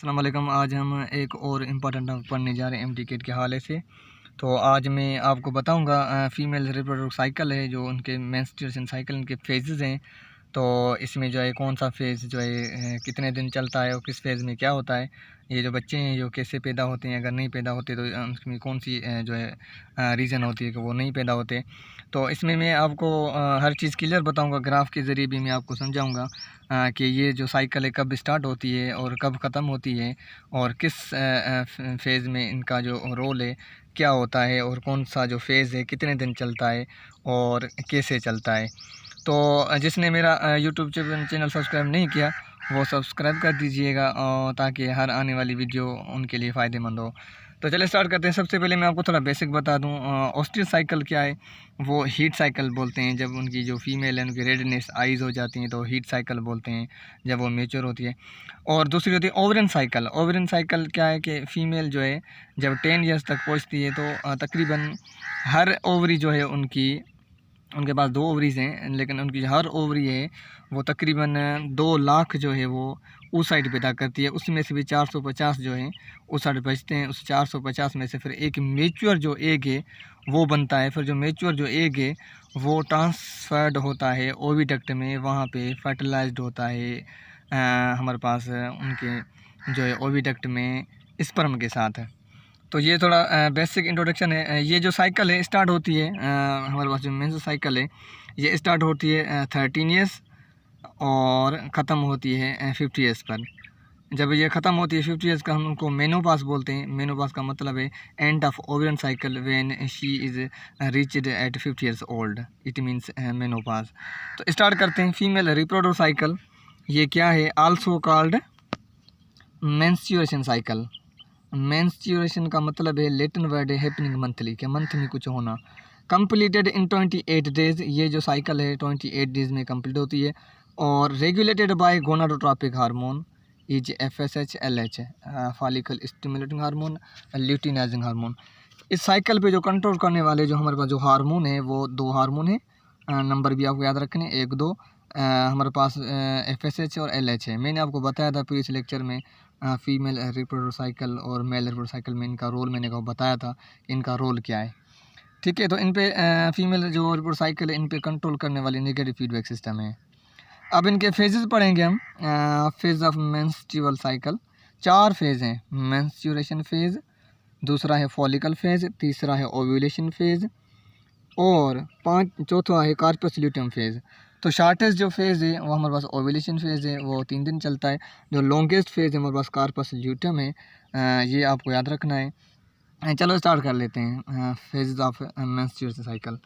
अस्सलाम वालेकुम। आज हम एक और इम्पॉर्टेंट टॉपिक पढ़ने जा रहे हैं एमटीकेट के हवाले से। तो आज मैं आपको बताऊंगा फ़ीमेल रिप्रोडक्टिव साइकिल है, जो उनके मेंस्ट्रुएशन साइकिल उनके फेजेस हैं। तो इसमें जो है कौन सा फ़ेज़ जो है कितने दिन चलता है और किस फ़ेज़ में क्या होता है, ये जो बच्चे हैं जो कैसे पैदा होते हैं, अगर नहीं पैदा होते तो उसमें कौन सी जो है रीज़न होती है कि वो नहीं पैदा होते। तो इसमें मैं आपको हर चीज़ क्लियर बताऊंगा, ग्राफ के ज़रिए भी मैं आपको समझाऊंगा कि ये जो साइकिल है कब स्टार्ट होती है और कब ख़त्म होती है, और किस फ़ेज़ में इनका जो रोल है क्या होता है, और कौन सा जो फ़ेज़ है कितने दिन चलता है और कैसे चलता है। तो जिसने मेरा यूट्यूब चैनल सब्सक्राइब नहीं किया वो सब्सक्राइब कर दीजिएगा, ताकि हर आने वाली वीडियो उनके लिए फ़ायदेमंद हो। तो चलिए स्टार्ट करते हैं। सबसे पहले मैं आपको थोड़ा बेसिक बता दूं, ऑस्ट्रिच साइकिल क्या है। वो हीट साइकिल बोलते हैं जब उनकी जो फीमेल है उनकी रेडनेस आइज़ हो जाती हैं, तो हीट साइकिल बोलते हैं जब वो मेच्योर होती है। और दूसरी होती है ओवरिन साइकिल। ओवरिन साइकिल क्या है कि फ़ीमेल जो है जब 10 ईयर्स तक पहुँचती है तो तकरीबन हर ओवरी जो है उनके पास 2 ओवरीज़ हैं, लेकिन उनकी हर ओवरी है वो तकरीबन 2 लाख जो है वो उस साइड पैदा करती है। उसमें से भी 450 जो है उस साइड बचते हैं। उस 450 में से फिर एक मैच्योर जो एग है वो बनता है। फिर जो मैच्योर जो एग है वो ट्रांसफर्ड होता है ओविडक्ट में, वहाँ पे फर्टिलाइज्ड होता है हमारे पास उनके जो है ओविडक्ट में स्पर्म के साथ। तो ये थोड़ा बेसिक इंट्रोडक्शन है। ये जो साइकिल है स्टार्ट होती है हमारे पास जो मेंस साइकिल है ये स्टार्ट होती है 13 ईयर्स और ख़त्म होती है 50 ईयर्स पर। जब ये ख़त्म होती है 50 ईयर्स का हम उनको मेनोपास बोलते हैं। मेनोपास का मतलब है end of ovarian cycle when she is reached at 50 years old, it means menopause. तो स्टार्ट करते हैं फीमेल रिप्रोडक्टिव साइकिल। ये क्या है, also called menstruation cycle. Menstruation का मतलब है लैटिन वर्ड है हैपनिंग मंथली, के मंथ में कुछ होना। कंप्लीटेड इन 28 डेज, ये जो साइकिल है 28 डेज में कंप्लीट होती है। और regulated by gonadotropic hormone is FSH LH, follicle stimulating hormone, luteinizing hormone. इस साइकिल पे जो कंट्रोल करने वाले जो हमारे पास जो हार्मोन है वो 2 हार्मोन है। नंबर भी आपको याद रखने 1 2। हमारे पास FSH और LH है। मैंने आपको बताया था प्रीवियस लेक्चर में फीमेल रिप्रोडक्टिव साइकिल और मेल रिप्रोडक्टिव साइकिल में इनका रोल मैंने आपको बताया था, इनका रोल क्या है। ठीक है, तो इन पे फीमेल जो रिप्रोडक्टिव साइकिल है इन पे कंट्रोल करने वाली नेगेटिव फीडबैक सिस्टम है। अब इनके फेजेस पढ़ेंगे हम। Phase of menstrual cycle 4 phase हैं। मेंस्ट्रुएशन फेज़, दूसरा है फॉलिकल फेज़, तीसरा है ओव्यूलेशन फेज़ और चौथा है कार्पस ल्यूटियम फेज़। तो शॉर्टेस्ट जो फेज़ है वो हमारे पास ओव्यूलेशन फेज़ है, वो 3 दिन चलता है। जो लॉन्गेस्ट फेज़ है हमारे पास कार्पस ल्यूटियम है, ये आपको याद रखना है। चलो स्टार्ट कर लेते हैं phases of menstruation cycle.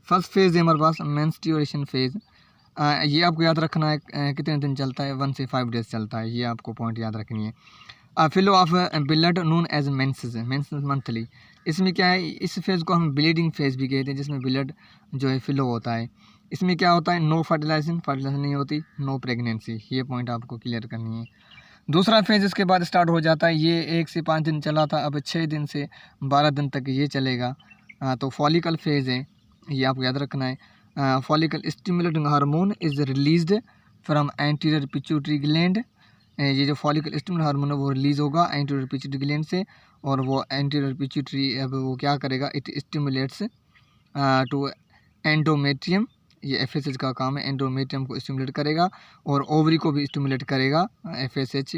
First phase है हमारे पास मेंस्ट्रुएशन फेज़। ये आपको याद रखना है कितने दिन चलता है, 1 से 5 डेज चलता है, ये आपको पॉइंट याद रखनी है। Flow of blood known as menses monthly. इसमें क्या है, इस फेज़ को हम ब्लीडिंग फेज़ भी कहते हैं, जिसमें ब्लड जो है फ्लो होता है। इसमें क्या होता है, नो फर्टिलाइजेशन नहीं होती, नो प्रेगनेंसी, ये पॉइंट आपको क्लियर करनी है। दूसरा फेज़ इसके बाद स्टार्ट हो जाता है, ये 1 से 5 दिन चला था, अब 6 दिन से 12 दिन तक ये चलेगा। तो फॉलिकल फेज़ है, ये आपको याद रखना है। Follicle stimulating hormone is released from anterior pituitary gland. ये जो फॉलिकल स्टिमुलेटिंग हार्मोन है वो रिलीज़ होगा एंटीरियर पिट्यूटरी ग्लैंड से, और वो एंटीरियर पिट्यूटरी अब वो क्या करेगा, इट स्टिमुलेट्स टू एंडोमेट्रियम। ये FSH का काम है, एंडोमेट्रियम को स्टिमुलेट करेगा और ओवरी को भी स्टिमुलेट करेगा FSH।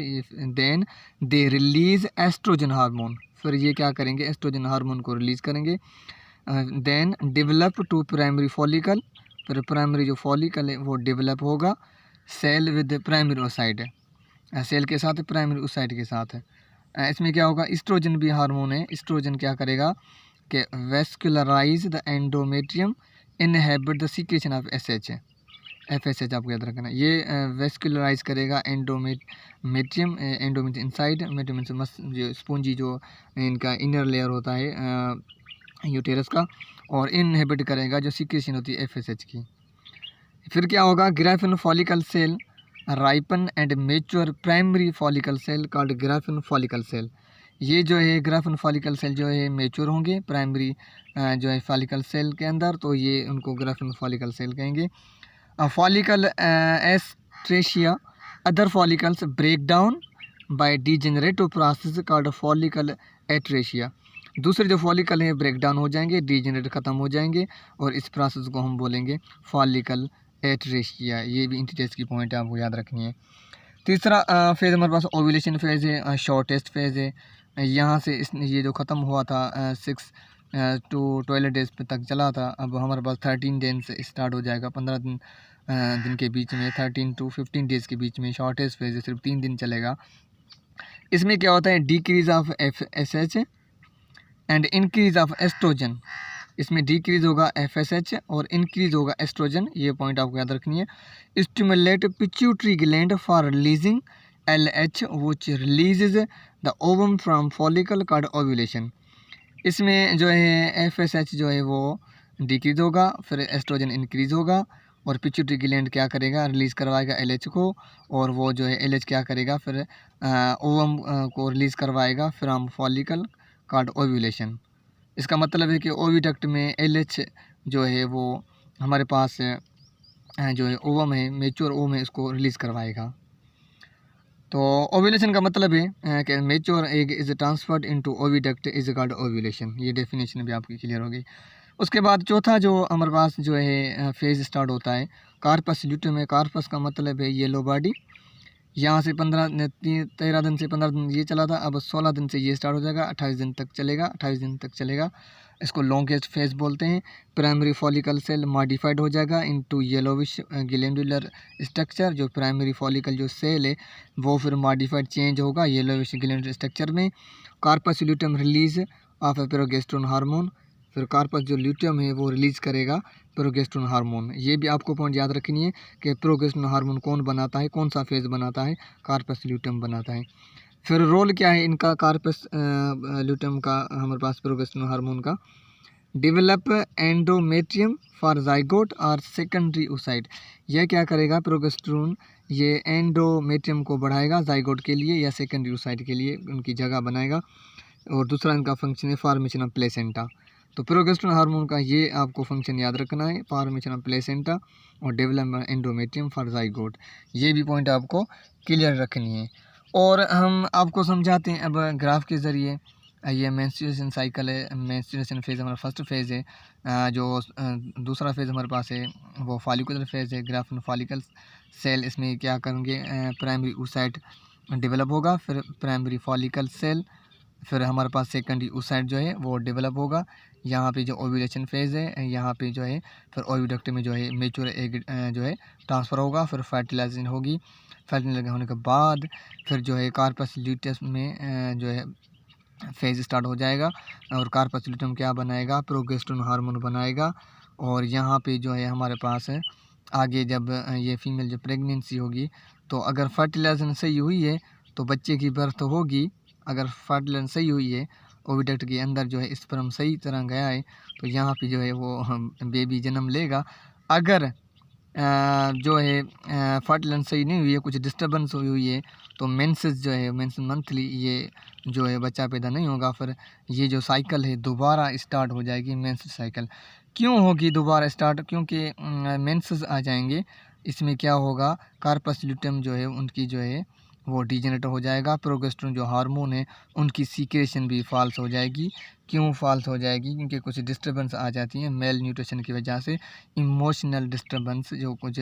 Then they release estrogen hormone, फिर ये क्या करेंगे, एस्ट्रोजन हार्मोन को रिलीज़ करेंगे। Then develop to primary follicle, फिर प्राइमरी जो फॉलिकल है वो डेवलप होगा cell with primary oocyte, cell के साथ प्राइमरी ओसाइड के साथ है। इसमें क्या होगा, एस्ट्रोजन भी हार्मोन है। एस्ट्रोजन क्या करेगा कि vascularise the endometrium, inhibit the secretion of FSH आपको याद रखना। ये वेस्कुलराइज करेगा एंडोमेट्रियम इनसाइड मेट्रियम से मस जो स्पॉन्जी जो इनका इनर लेयर होता है यूटेरस का, और इनहेबिट करेगा जो सीक्रेशन होती है FSH की। फिर क्या होगा, Graafian follicle cell ripen and mature primary follicle cell called Graafian follicle cell. ये जो है ग्राफिन फॉलिकल सेल जो है मेच्योर होंगे प्राइमरी जो है फॉलिकल सेल के अंदर, तो ये उनको ग्राफिन फॉलिकल सेल कहेंगे। Follicle atresia, other follicles break down by degenerative process called follicle atresia. दूसरे जो फॉलिकल हैं ब्रेक डाउन हो जाएंगे, डीजेनरेट ख़त्म हो जाएंगे और इस प्रोसेस को हम बोलेंगे फॉलिकल एट्रेशिया। ये भी इंटीटेस्ट की पॉइंट है, आपको याद रखनी है। तीसरा फेज़ हमारे पास ओव्यूलेशन फेज़ है, शॉर्टेस्ट फेज़ है। यहाँ से ये जो ख़त्म हुआ था 6 टू 12 डेज़ पे तक चला था, अब हमारे पास 13 दिन से स्टार्ट हो जाएगा। 15 दिन के बीच में 13 टू 15 डेज़ के बीच में शॉर्टेस्ट फेज़ है, सिर्फ 3 दिन चलेगा। इसमें क्या होता है, decrease of FSH and increase of oestrogen. इसमें डिक्रीज होगा FSH और इंक्रीज होगा एस्ट्रोजन, ये पॉइंट आपको याद रखनी है। Stimulate pituitary gland for releasing LH which releases the ovum from follicle called ovulation. इसमें जो है FSH जो है वो डिक्रीज होगा, फिर एस्ट्रोजन इंक्रीज होगा और पिट्यूटरी ग्लैंड क्या करेगा, रिलीज़ करवाएगा LH को, और वो जो है LH क्या करेगा, फिर ओवम को रिलीज़ करवाएगा फ्रॉम फॉलिकल कॉल्ड ओव्यूलेशन। इसका मतलब है कि ओविडक्ट में LH जो है वो हमारे पास जो है ओवम है, मेच्योर ओवम है, इसको रिलीज़ करवाएगा। तो ओव्यूलेशन का मतलब है कि mature egg is transferred into oviduct is called ovulation. ये डेफिनेशन भी आपकी क्लियर होगी। उसके बाद चौथा जो हमारे पास जो है फेज़ स्टार्ट होता है कार्पस ल्यूटेम में। कार्पस का मतलब है येलो बॉडी। यहाँ से 13 दिन से 15 दिन ये चला था, अब 16 दिन से ये स्टार्ट हो जाएगा, 28 दिन तक चलेगा, 28 दिन तक चलेगा। इसको लॉन्गेस्ट फेज बोलते हैं। प्राइमरी फॉलिकल सेल मॉडिफाइड हो जाएगा इनटू येलोविश ग्लैंडुलर स्ट्रक्चर। जो प्राइमरी फॉलिकल जो सेल है वो फिर मॉडिफाइड चेंज होगा येलोविश ग्लैंडुलर स्ट्रक्चर में। Corpus luteum release of progesterone hormone. फिर कार्पस जो ल्यूटियम है वो रिलीज़ करेगा प्रोगेस्टेरोन हार्मोन। ये भी आपको पॉइंट याद रखनी है कि प्रोगेस्टेरोन हार्मोन कौन बनाता है, कौन सा फेज़ बनाता है, कार्पस ल्यूटियम बनाता है। फिर रोल क्या है इनका, कार्पस ल्यूटियम का हमारे पास प्रोगेस्टेरोन हार्मोन का, डेवलप एंडोमेट्रियम फॉर जाइगोट और सेकेंडरी ओसाइट। यह क्या करेगा, प्रोगेस्टेरोन ये एंडोमेट्रियम को बढ़ाएगा जाइगोट के लिए या सेकेंडरी ओसाइट के लिए, उनकी जगह बनाएगा। और दूसरा इनका फंक्शन है फॉर्मेशन ऑफ प्लेसेंटा। तो प्रोगेस्टेरोन हार्मोन का ये आपको फंक्शन याद रखना है, फॉर्मेशन ऑफ प्लेसेंटा और डेवलपमेंट एंडोमेट्रियम फॉर जाइगोट। ये भी पॉइंट आपको क्लियर रखनी है। और हम आपको समझाते हैं अब ग्राफ के ज़रिए। ये मेंस्ट्रुएशन साइकिल है, मेंस्ट्रुएशन फेज़ हमारा फर्स्ट फेज़ है। जो दूसरा फेज़ हमारे पास है वो फॉलिकुलर फेज़ है, ग्राफ फॉलिकल सेल। इसमें क्या करेंगे, प्राइमरी oocyte डेवलप होगा, फिर प्राइमरी फॉलिकल सेल, फिर हमारे पास सेकेंडरी oocyte जो है वो डेवलप होगा। यहाँ पे जो ओव्यूलेशन फेज़ है, यहाँ पे जो है फिर ओविडक्ट में जो है मेच्योर एग जो है ट्रांसफ़र होगा, फिर फर्टिलाइजेशन होगी। फर्टिलाइजेशन होने के बाद फिर जो है कार्पस ल्यूटियम में जो है फेज़ स्टार्ट हो जाएगा और कार्पस ल्यूटियम क्या बनाएगा, प्रोगेस्टेरोन हार्मोन बनाएगा। और यहाँ पे जो है हमारे पास है आगे जब ये फीमेल जो प्रेगनेंसी होगी, तो अगर फर्टिलाइजेशन सही हुई है तो बच्चे की बर्थ होगी। अगर फर्टिलाइजेशन सही हुई है, ओविडक्ट के अंदर जो है स्पर्म सही तरह गया है, तो यहाँ पे जो है वो बेबी जन्म लेगा। अगर जो है फर्टिलाइजेशन सही नहीं हुई है, कुछ डिस्टर्बेंस हुई है, तो मेंसेस जो है मेंसेस मंथली ये जो है बच्चा पैदा नहीं होगा। फिर ये जो साइकिल है दोबारा स्टार्ट हो जाएगी, मेंसेस साइकिल। क्यों होगी दोबारा स्टार्ट, क्योंकि मेंसेस आ जाएंगे। इसमें क्या होगा, कार्पस ल्यूटियम जो है उनकी जो है वो डिजेनरेट हो जाएगा। प्रोगेस्टेरोन जो हार्मोन है उनकी सीक्रेशन भी फॉल्स हो जाएगी। क्यों फॉल्स हो जाएगी, क्योंकि कुछ डिस्टर्बेंस आ जाती हैं मेल न्यूट्रिशन की वजह से। इमोशनल डिस्टर्बेंस, जो कुछ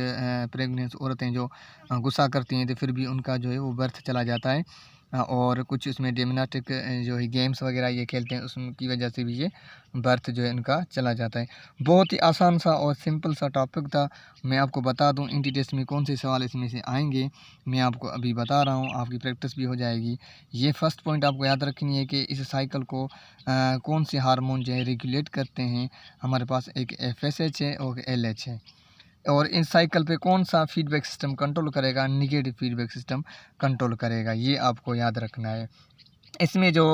प्रेग्नेंट औरतें जो गुस्सा करती हैं तो फिर भी उनका जो है वो बर्थ चला जाता है। और कुछ उसमें जिम्नास्टिक जो है गेम्स वगैरह ये खेलते हैं, उसकी वजह से भी ये बर्थ जो है इनका चला जाता है। बहुत ही आसान सा और सिंपल सा टॉपिक था। मैं आपको बता दूं इंटी टेस्ट में कौन से सवाल इसमें से आएंगे, मैं आपको अभी बता रहा हूं, आपकी प्रैक्टिस भी हो जाएगी। ये फर्स्ट पॉइंट आपको याद रखनी है कि इस साइकिल को कौन से हार्मोन जो है रेगुलेट करते हैं। हमारे पास एक FSH है और LH है। और इस साइकिल पे कौन सा फीडबैक सिस्टम कंट्रोल करेगा, निगेटिव फीडबैक सिस्टम कंट्रोल करेगा, ये आपको याद रखना है। इसमें जो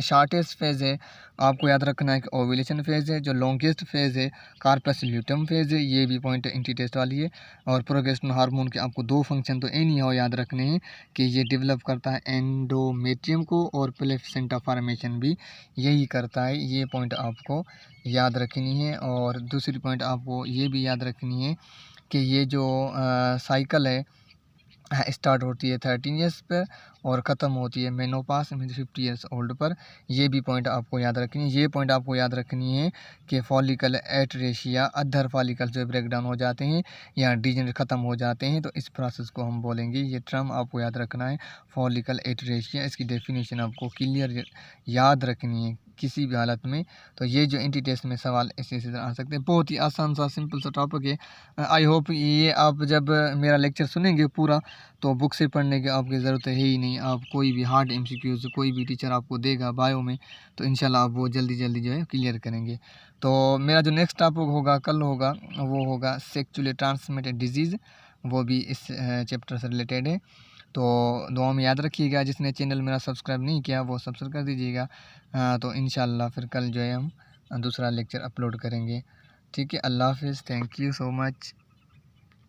शॉर्टेस्ट फेज़ है आपको याद रखना है कि ओव्यूलेशन फेज़ है। जो लॉन्गेस्ट फेज़ है कार्पस ल्यूटियम फेज़ है, ये भी पॉइंट इंटी टेस्ट वाली है। और प्रोगेस्टेरोन हार्मोन के आपको 2 फंक्शन तो एनी हो याद रखने हैं कि ये डेवलप करता है एंडोमेट्रियम को और प्लेसेंटा फॉर्मेशन भी यही करता है। ये पॉइंट आपको याद रखनी है। और दूसरी पॉइंट आपको ये भी याद रखनी है कि ये जो साइकिल है स्टार्ट होती है 13 ईयर्स पर और ख़त्म होती है मेनोपास मीन्स 50 ईयर्स ओल्ड पर। ये भी पॉइंट आपको याद रखनी है। ये पॉइंट आपको याद रखनी है कि फॉलिकल एटरेशिया, अधर फॉलिकल जो ब्रेक डाउन हो जाते हैं या डीजनरेट ख़त्म हो जाते हैं, तो इस प्रोसेस को हम बोलेंगे। ये टर्म आपको याद रखना है, फॉलिकल एटरेशिया। इसकी डेफिनेशन आपको क्लियर याद रखनी है किसी भी हालत में। तो ये जो एंटी टेस्ट में सवाल ऐसे ऐसे आ सकते हैं। बहुत ही आसान सा सिंपल सा टॉपिक है। आई होप ये आप जब मेरा लेक्चर सुनेंगे पूरा तो बुक से पढ़ने की आपकी ज़रूरत है ही नहीं। आप कोई भी हार्ड MCQs कोई भी टीचर आपको देगा बायो में तो इंशाल्लाह आप वो जल्दी जल्दी जो है क्लियर करेंगे। तो मेरा जो नेक्स्ट टॉपिक होगा कल होगा वो होगा सेक्चुअली ट्रांसमिटेड डिजीज़, वो भी इस चैप्टर से रिलेटेड है। तो दुआ में याद रखिएगा। जिसने चैनल मेरा सब्सक्राइब नहीं किया वो सब्सक्राइब कर दीजिएगा। तो इंशाल्लाह फिर कल जो है हम दूसरा लेक्चर अपलोड करेंगे। ठीक है, अल्लाह हाफ़िज़, थैंक यू सो मच।